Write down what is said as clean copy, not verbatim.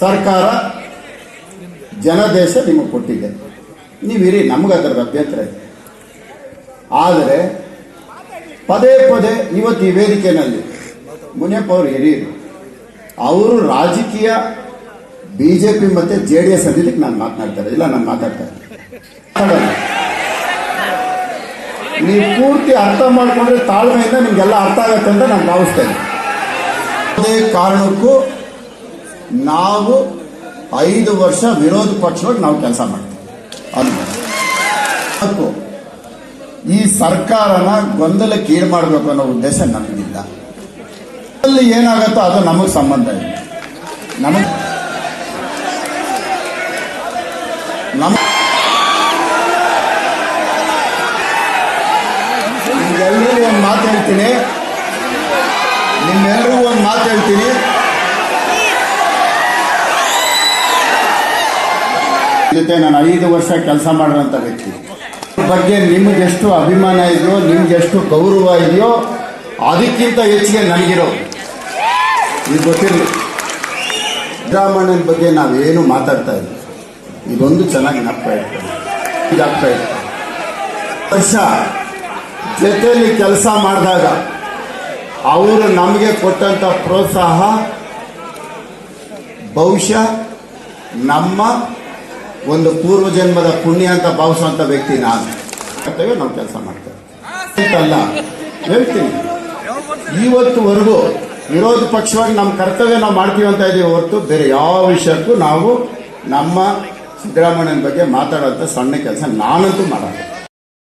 ಸರ್ಕಾರ ಜನದೇಶ ನಿಮಗೆ ಕೊಟ್ಟಿದೆ, ನೀವಿರಿ, ನಮ್ಗೆ ಅದರ ಅಭ್ಯಂತರ ಇದೆ. ಆದರೆ ಪದೇ ಪದೇ ಇವತ್ತು ಈ ವೇದಿಕೆಯಲ್ಲಿ ಮುನಿಯಪ್ಪ ಅವರು ಹಿರಿಯರು, ಅವರು ರಾಜಕೀಯ BJP ಮತ್ತು JDS ಅಂದಿದ್ದಕ್ಕೆ ನಾನು ಮಾತನಾಡ್ತಾರೆ, ಇಲ್ಲ ನಾನು ಮಾತಾಡ್ತಾರೆ. ನೀವು ಪೂರ್ತಿ ಅರ್ಥ ಮಾಡಿಕೊಂಡ್ರೆ ತಾಳ್ಮೆಯಿಂದ ನಿಮಗೆಲ್ಲ ಅರ್ಥ ಆಗತ್ತೆ ಅಂತ ನಾನು ಭಾವಿಸ್ತೇನೆ. ಅದೇ ಕಾರಣಕ್ಕೂ ನಾವು 5 ವರ್ಷ ವಿರೋಧ ಪಕ್ಷವಾಗಿ ನಾವು ಕೆಲಸ ಮಾಡ್ತೀವಿ. ಅದು ಈ ಸರ್ಕಾರನ ಗೊಂದಲಕ್ಕೆ ಈಡು ಮಾಡಬೇಕು ಅನ್ನೋ ಉದ್ದೇಶ ನಮಗಿಲ್ಲ. ಅಲ್ಲಿ ಏನಾಗುತ್ತೋ ಅದು ನಮಗೆ ಸಂಬಂಧ ಇಲ್ಲ. ನಿಮ್ಗೆಲ್ಲರಿಗೂ ಒಂದು ಮಾತು ಹೇಳ್ತೀನಿ, ಜೊತೆ ನಾನು 5 ವರ್ಷ ಕೆಲಸ ಮಾಡಿರೋಂಥ ವ್ಯಕ್ತಿ ಬಗ್ಗೆ ನಿಮಗೆಷ್ಟು ಅಭಿಮಾನ ಇದೆಯೋ, ನಿಮ್ಗೆಷ್ಟು ಗೌರವ ಇದೆಯೋ, ಅದಕ್ಕಿಂತ ಹೆಚ್ಚಿಗೆ ನನಗಿರೋ ಇದು ಗೊತ್ತಿರಲಿ. ಸಿದ್ದರಾಮಣ್ಣನ ಬಗ್ಗೆ ನಾವೇನು ಮಾತಾಡ್ತಾ ಇದ್ದೀವಿ, ಇದೊಂದು ಚೆನ್ನಾಗಿ ಜ್ಞಾಪಕ ಇರ್ತದೆ. ವರ್ಷ ಜೊತೆಯಲ್ಲಿ ಕೆಲಸ ಮಾಡಿದಾಗ ಅವರು ನಮಗೆ ಕೊಟ್ಟಂಥ ಪ್ರೋತ್ಸಾಹ ಬಹುಶಃ ನಮ್ಮ ಒಂದು ಪೂರ್ವಜನ್ಮದ ಪುಣ್ಯ ಅಂತ ಭಾವಿಸುವಂಥ ವ್ಯಕ್ತಿ ನಾನು. ನಾವು ಕೆಲಸ ಮಾಡ್ತೇವೆ ಅಲ್ಲ ಹೇಳ್ತೀನಿ. ಇವತ್ತುವರೆಗೂ ವಿರೋಧ ಪಕ್ಷವಾಗಿ ನಮ್ಮ ಕರ್ತವ್ಯ ನಾವು ಮಾಡ್ತೀವಿ ಅಂತ ಇದ್ದೀವಿ ಹೊರತು ಬೇರೆ ಯಾವ ವಿಷಯಕ್ಕೂ ನಾವು ನಮ್ಮ ಸಿದ್ದರಾಮಣ್ಣನ ಬಗ್ಗೆ ಮಾತಾಡೋಂಥ ಸಣ್ಣ ಕೆಲಸ ನಾನಂತೂ ಮಾಡೋದು.